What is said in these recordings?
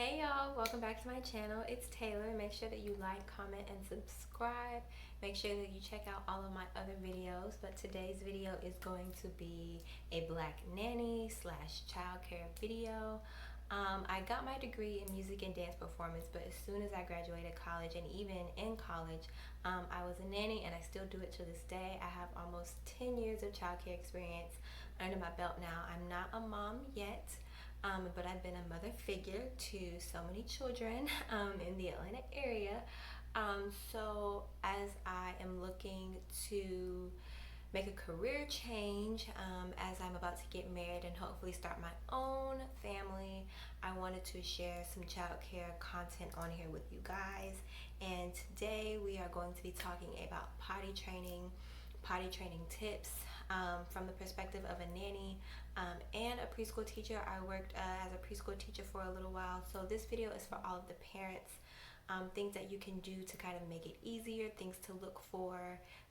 Hey y'all, welcome back to my channel. It's Taylor. Make sure that you like, comment, and subscribe. Make sure that you check out all of my other videos. But today's video is going to be a black nanny slash childcare video. I got my degree in music and dance performance, but as soon as I graduated college, and even in college, I was a nanny, and I still do it to this day. I have almost 10 years of childcare experience under my belt now. I'm not a mom yet. But I've been a mother figure to so many children in the Atlanta area. So as I am looking to make a career change, as I'm about to get married and hopefully start my own family, I wanted to share some childcare content on here with you guys. And today we are going to be talking about potty training tips, from the perspective of a nanny and a preschool teacher. I worked as a preschool teacher for a little while, so this video is for all of the parents. Things that you can do to kind of make it easier, things to look for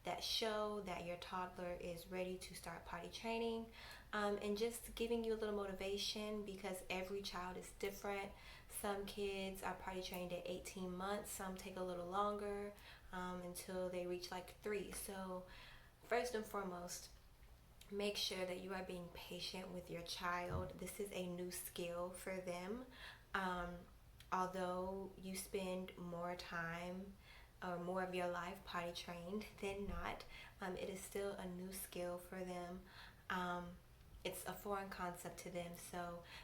that show that your toddler is ready to start potty training, and just giving you a little motivation because every child is different. Some kids are potty trained at 18 months, some take a little longer, until they reach like 3. So first and foremost, make sure that you are being patient with your child. This is a new skill for them. Although you spend more time or more of your life potty trained than not, it is still a new skill for them. It's a foreign concept to them, so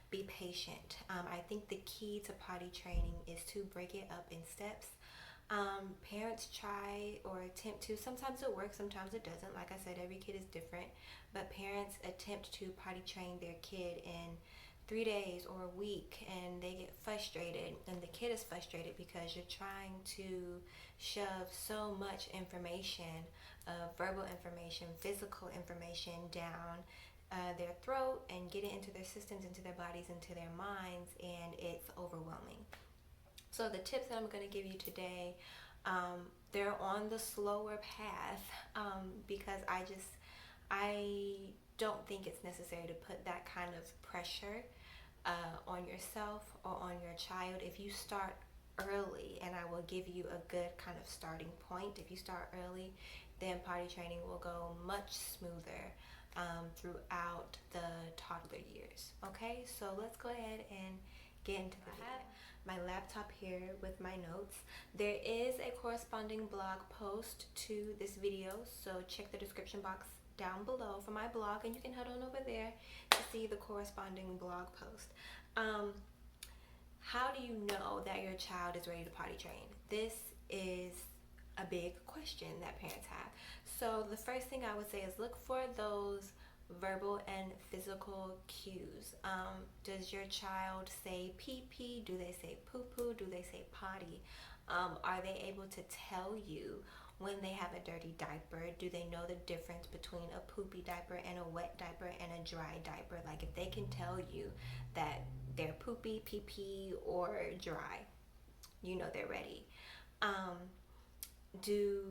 be patient. I think the key to potty training is to break it up in steps. Parents try or attempt to, sometimes it works, sometimes it doesn't. Like I said, every kid is different, but parents attempt to potty train their kid in 3 days or a week, and they get frustrated, and the kid is frustrated because you're trying to shove so much information, verbal information, physical information down their throat and get it into their systems, into their bodies, into their minds, and it's overwhelming. So the tips that I'm going to give you today, they're on the slower path, because I don't think it's necessary to put that kind of pressure on yourself or on your child. If you start early, and I will give you a good kind of starting point, if you start early, then potty training will go much smoother throughout the toddler years. Okay, so let's go ahead and get into the video. My laptop here with my notes. There is a corresponding blog post to this video, so check the description box down below for my blog, and you can head on over there to see the corresponding blog post. How do you know that your child is ready to potty train? This is a big question that parents have. So the first thing I would say is look for those verbal and physical cues. Does your child say pee pee? Do they say poo poo? Do they say potty? Are they able to tell you when they have a dirty diaper? Do they know the difference between a poopy diaper and a wet diaper and a dry diaper? Like, if they can tell you that they're poopy, pee pee, or dry, you know they're ready. Do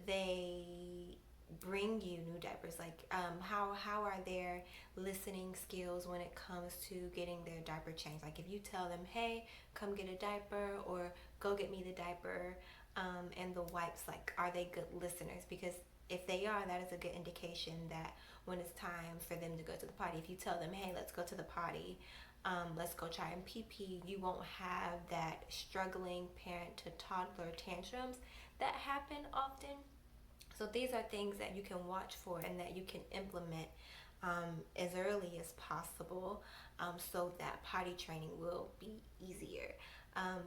they bring you new diapers? Like, how are their listening skills when it comes to getting their diaper changed? Like, if you tell them, hey, come get a diaper, or go get me the diaper, and the wipes, like, are they good listeners? Because if they are, that is a good indication that when it's time for them to go to the potty, if you tell them, hey, let's go to the potty, let's go try and pee pee, you won't have that struggling parent to toddler tantrums that happen often. So these are things that you can watch for and that you can implement as early as possible, so that potty training will be easier.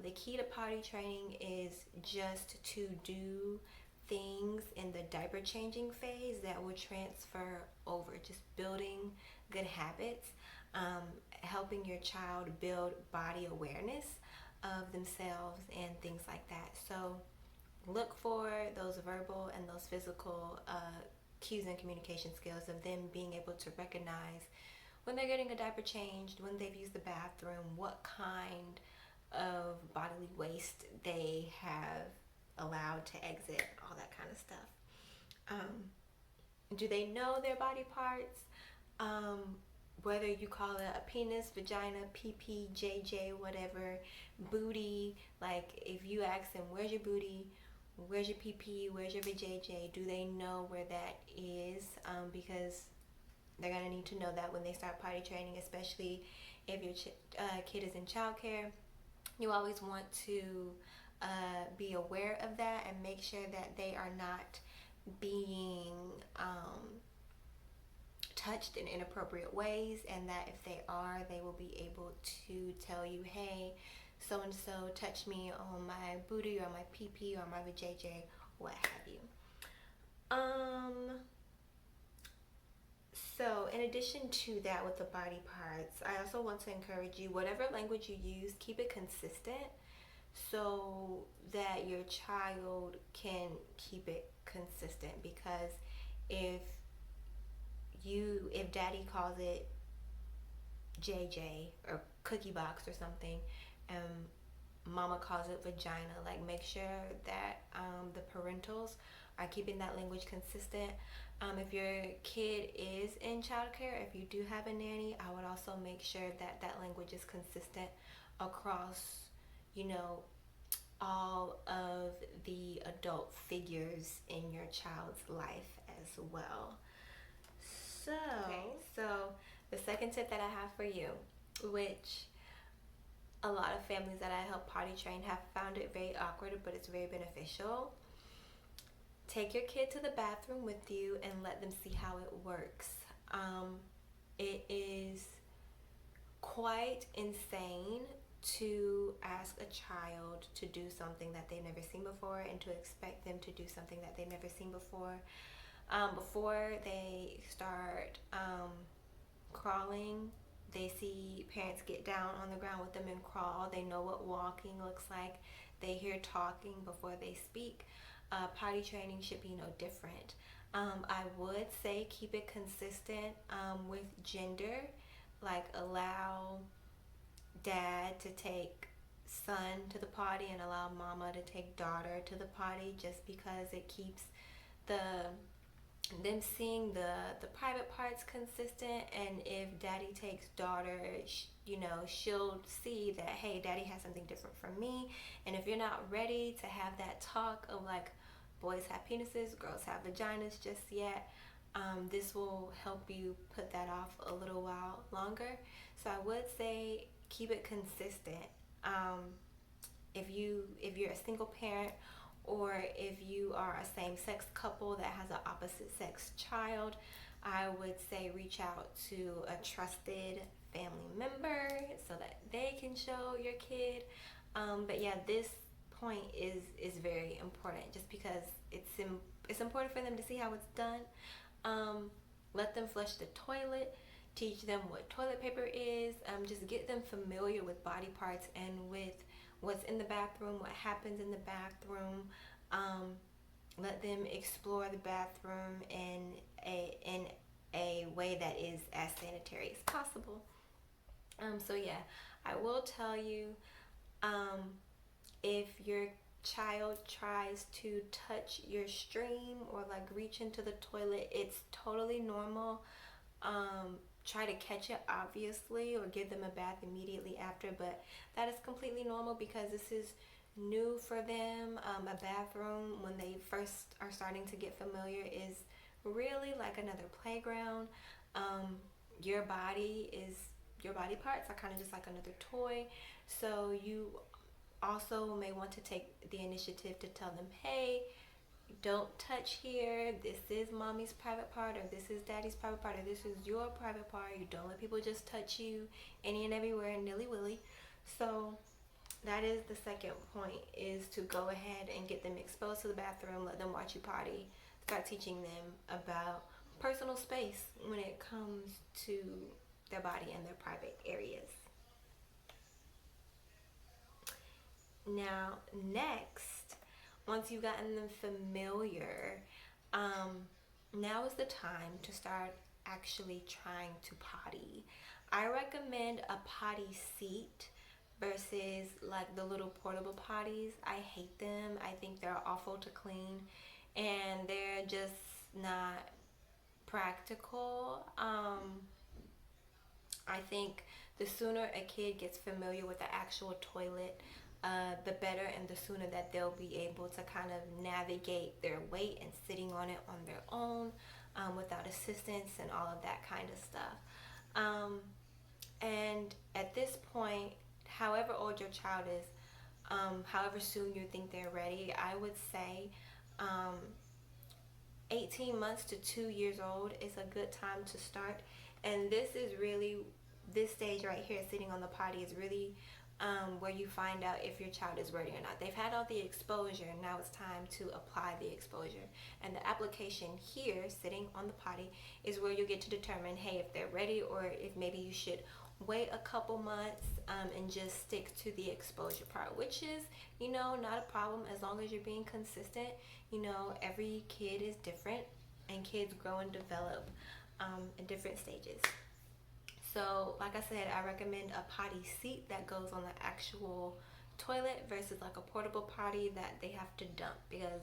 The key to potty training is just to do things in the diaper changing phase that will transfer over, just building good habits, helping your child build body awareness of themselves and things like that. So look for those verbal and those physical cues and communication skills of them being able to recognize when they're getting a diaper changed, when they've used the bathroom, what kind of bodily waste they have allowed to exit, all that kind of stuff. Do they know their body parts? whether you call it a penis, vagina, PP, JJ, whatever, booty, like if you ask them, where's your booty, where's your PP, where's your vajayjay, do they know where that is? Because they're going to need to know that when they start potty training, especially if your kid is in childcare. You always want to be aware of that and make sure that they are not being touched in inappropriate ways, and that if they are, they will be able to tell you, hey, so and so touched me on my booty or my PP or my vajayjay, what have you. So in addition to that with the body parts, I also want to encourage you, whatever language you use, keep it consistent so that your child can keep it consistent. Because if daddy calls it JJ or cookie box or something, and mama calls it vagina, like make sure that the parentals are keeping that language consistent. If your kid is in childcare, if you do have a nanny, I would also make sure that that language is consistent across, all of the adult figures in your child's life as well. So the second tip that I have for you, which a lot of families that I help potty train have found it very awkward, but it's very beneficial. Take your kid to the bathroom with you and let them see how it works. It is quite insane to ask a child to do something that they've never seen before and to expect them to do something that they've never seen before. Before they start crawling, they see parents get down on the ground with them and crawl. They know what walking looks like. They hear talking before they speak. Potty training should be no different. I would say keep it consistent with gender, like allow dad to take son to the potty and allow mama to take daughter to the potty, just because it keeps them seeing the private parts consistent. And if daddy takes daughter, she'll see that, hey, daddy has something different from me. And if you're not ready to have that talk of like, boys have penises, girls have vaginas just yet, this will help you put that off a little while longer. So I would say keep it consistent. If you're a single parent, or if you are a same-sex couple that has an opposite-sex child, I would say reach out to a trusted family member so that they can show your kid. But yeah, this point is very important, just because it's important for them to see how it's done. Let them flush the toilet. Teach them what toilet paper is. Just get them familiar with body parts and with what's in the bathroom, what happens in the bathroom. Let them explore the bathroom in a way that is as sanitary as possible. So yeah, I will tell you, if your child tries to touch your stream or like reach into the toilet, it's totally normal. Try to catch it, obviously, or give them a bath immediately after, but that is completely normal because this is new for them. A bathroom, when they first are starting to get familiar, is really like another playground. Your body parts are kind of just like another toy. So you also may want to take the initiative to tell them, hey, don't touch here, this is mommy's private part, or this is daddy's private part, or this is your private part. You don't let people just touch you any and everywhere nilly-willy. So that is the second point, is to go ahead and get them exposed to the bathroom, let them watch you potty, start teaching them about personal space when it comes to their body and their private areas. Now, next, once you've gotten them familiar, now is the time to start actually trying to potty. I recommend a potty seat versus like the little portable potties. I hate them. I think they're awful to clean and they're just not practical. I think the sooner a kid gets familiar with the actual toilet, the better, and the sooner that they'll be able to kind of navigate their weight and sitting on it on their own, without assistance and all of that kind of stuff. Um, and at this point, however old your child is, however soon you think they're ready, I would say, um, 18 months to 2 years old is a good time to start. And this is really, this stage right here, sitting on the potty, is really where you find out if your child is ready or not. They've had all the exposure, now it's time to apply the exposure. And the application here, sitting on the potty, is where you get to determine, hey, if they're ready, or if maybe you should wait a couple months, and just stick to the exposure part, which is, not a problem as long as you're being consistent. Every kid is different, and kids grow and develop in different stages. So, like I said, I recommend a potty seat that goes on the actual toilet versus like a portable potty that they have to dump, because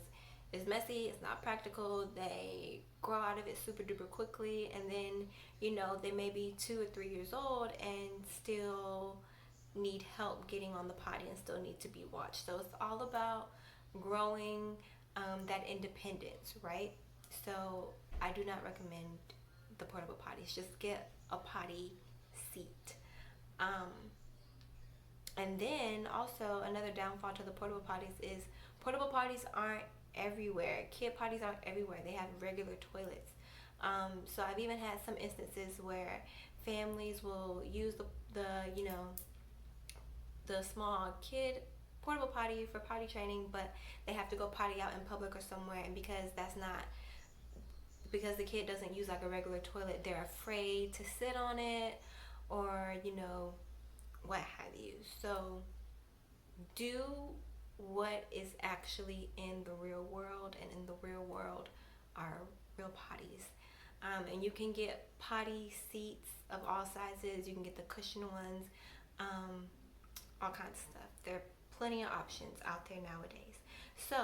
it's messy, it's not practical, they grow out of it super duper quickly, and then, they may be 2 or 3 years old and still need help getting on the potty and still need to be watched. So, it's all about growing that independence, right? So, I do not recommend the portable potties. Just get a potty seat. Um, and then also another downfall to the portable potties is portable potties aren't everywhere. Kid potties aren't everywhere. They have regular toilets. So I've even had some instances where families will use the small kid portable potty for potty training, but they have to go potty out in public or somewhere, and because the kid doesn't use like a regular toilet, they're afraid to sit on it, or what have you. So do what is actually in the real world, and in the real world are real potties. And you can get potty seats of all sizes. You can get the cushion ones, all kinds of stuff. There are plenty of options out there nowadays. So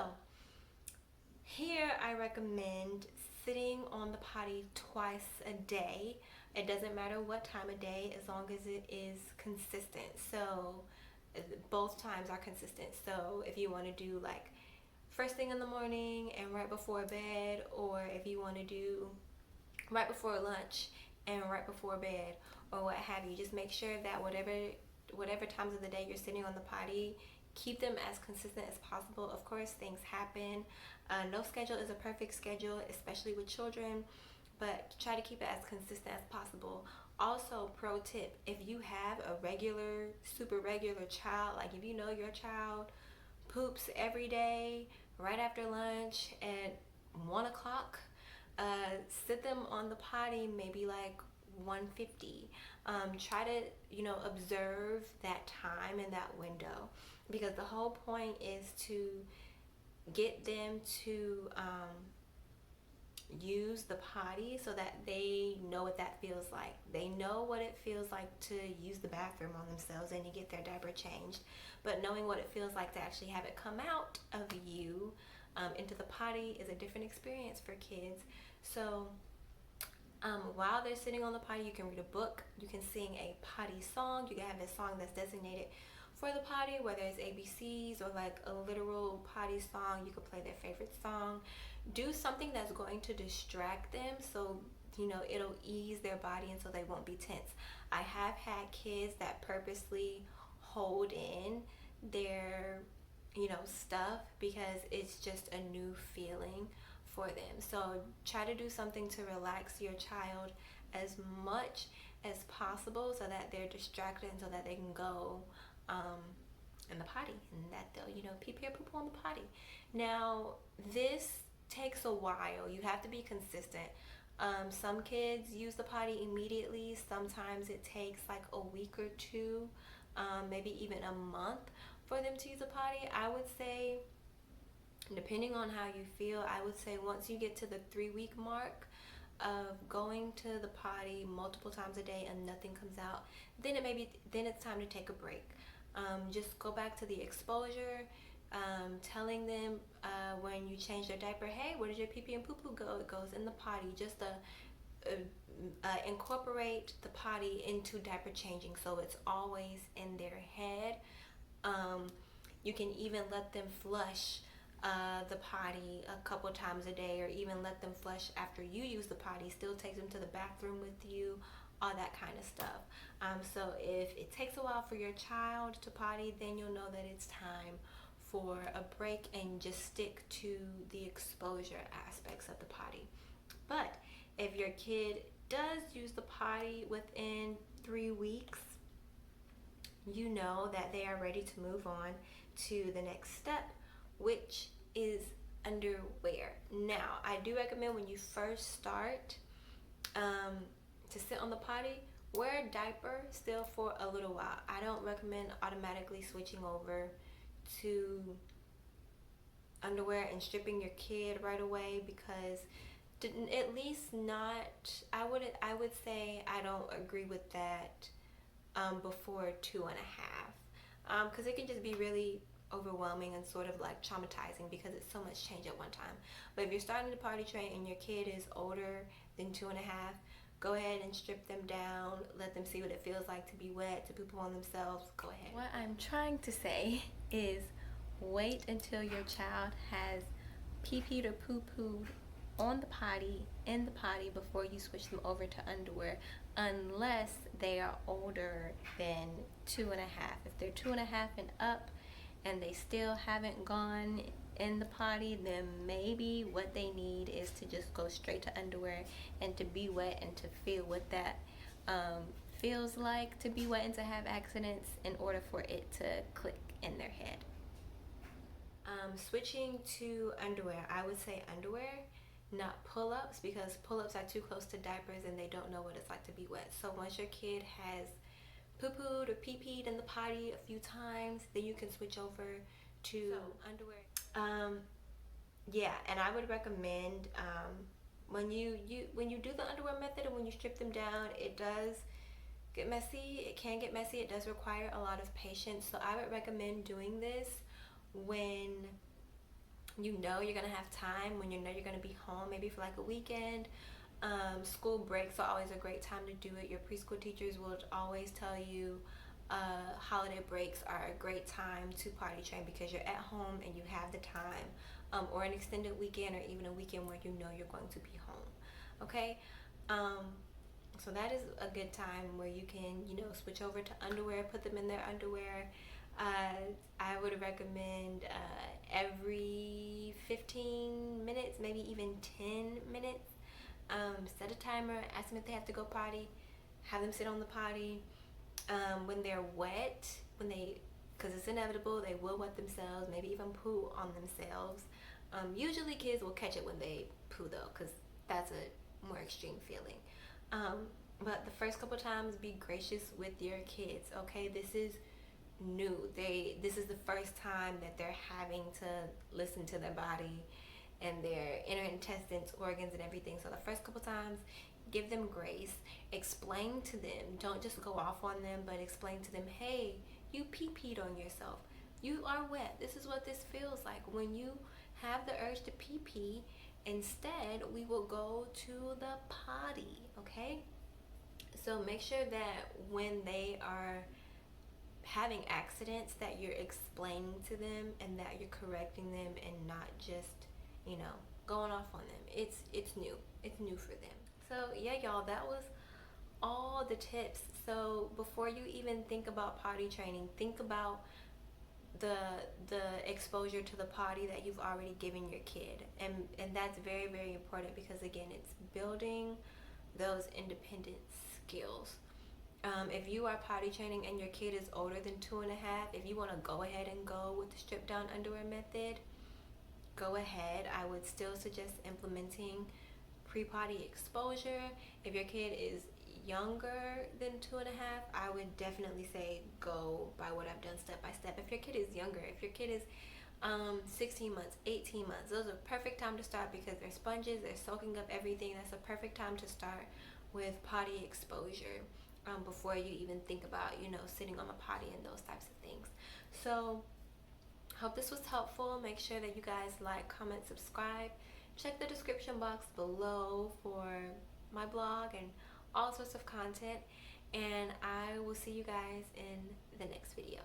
here I recommend sitting on the potty twice a day. It doesn't matter what time of day, as long as it is consistent. So both times are consistent. So if you want to do like first thing in the morning and right before bed, or if you want to do right before lunch and right before bed, or what have you, just make sure that whatever times of the day you're sitting on the potty, keep them as consistent as possible. Of course, things happen. No schedule is a perfect schedule, especially with children, but try to keep it as consistent as possible. Also, pro tip, if you have a super regular child, like if your child poops every day right after lunch at 1 o'clock, sit them on the potty maybe like 1:50. Try to observe that time and that window, because the whole point is to get them to use the potty so that they know what that feels like. They know what it feels like to use the bathroom on themselves and to get their diaper changed, but knowing what it feels like to actually have it come out of you into the potty is a different experience for kids. So while they're sitting on the potty, you can read a book, you can sing a potty song, you can have a song that's designated for the potty, whether it's ABCs or like a literal potty song. You could play their favorite song. Do something that's going to distract them, so it'll ease their body and so they won't be tense. I have had kids that purposely hold in their stuff because it's just a new feeling for them. So try to do something to relax your child as much as possible so that they're distracted and so that they can go in the potty, and that they'll pee or poop on the potty. Now this takes a while. You have to be consistent. Some kids use the potty immediately. Sometimes it takes like a week or two, maybe even a month for them to use the potty. I would say, depending on how you feel, I would say once you get to the 3-week mark of going to the potty multiple times a day and nothing comes out, then it's time to take a break. Just go back to the exposure, telling them when you change their diaper, hey, where did your pee pee and poo poo go? It goes in the potty. Just a incorporate the potty into diaper changing, so it's always in their head. You can even let them flush the potty a couple times a day, or even let them flush after you use the potty. Still take them to the bathroom with you, all that kind of stuff. So if it takes a while for your child to potty, then you'll know that it's time for a break and just stick to the exposure aspects of the potty. But if your kid does use the potty within 3 weeks, you know that they are ready to move on to the next step, which is underwear. Now, I do recommend when you first start to sit on the potty, wear a diaper still for a little while. I don't recommend automatically switching over to underwear and stripping your kid right away, because at least not, I would say I don't agree with that before 2.5, because it can just be really overwhelming and sort of like traumatizing, because it's so much change at one time. But if you're starting to potty train and your kid is older than 2.5, go ahead and strip them down. Let them see what it feels like to be wet, to poop on themselves. Go ahead. What I'm trying to say is wait until your child has pee-peed or poo-pooed on the potty, in the potty, before you switch them over to underwear, unless they are older than 2.5. If they're 2.5 and up and they still haven't gone in the potty, then maybe what they need is to just go straight to underwear and to be wet and to feel what that feels like to be wet and to have accidents, in order for it to click in their head. Switching to underwear, I would say underwear, not pull-ups, because pull-ups are too close to diapers and they don't know what it's like to be wet. So once your kid has poo-pooed or pee-peed in the potty a few times, then you can switch over to underwear. Yeah, and I would recommend when you do the underwear method, and when you strip them down, it does get messy. It can get messy. It does require a lot of patience. So I would recommend doing this when you know you're gonna have time, when you know you're gonna be home, maybe for like a weekend. School breaks are always a great time to do it. Your preschool teachers will always tell you holiday breaks are a great time to potty train, because you're at home and you have the time, or an extended weekend, or even a weekend where you know you're going to be home. Okay, so that is a good time where you can, switch over to underwear, put them in their underwear. I would recommend every 15 minutes, maybe even 10 minutes. Set a timer, ask them if they have to go potty, have them sit on the potty. When they're wet, because it's inevitable, they will wet themselves, maybe even poo on themselves. Usually kids will catch it when they poo though, because that's a more extreme feeling. But the first couple times, be gracious with your kids, okay? This is new. This is the first time that they're having to listen to their body and their inner intestines, organs, and everything. So the first couple times, give them grace. Explain to them. Don't just go off on them, but explain to them, hey, you pee-peed on yourself. You are wet. This is what this feels like. When you have the urge to pee-pee, instead, we will go to the potty, okay? So make sure that when they are having accidents, that you're explaining to them and that you're correcting them, and not just, going off on them. It's new. It's new for them. So yeah, y'all, that was all the tips. So before you even think about potty training, think about the exposure to the potty that you've already given your kid, and that's very, very important, because again, it's building those independent skills. If you are potty training and your kid is older than 2.5, if you want to go ahead and go with the strip down underwear method, go ahead. I would still suggest implementing pre-potty exposure. If your kid is younger than 2.5, I would definitely say go by what I've done step by step. If your kid is younger, if your kid is 16 months, 18 months, those are perfect time to start, because they're sponges, they're soaking up everything. That's a perfect time to start with potty exposure, before you even think about, sitting on the potty and those types of things. So hope this was helpful. Make sure that you guys like, comment, subscribe. Check the description box below for my blog and all sorts of content. And I will see you guys in the next video.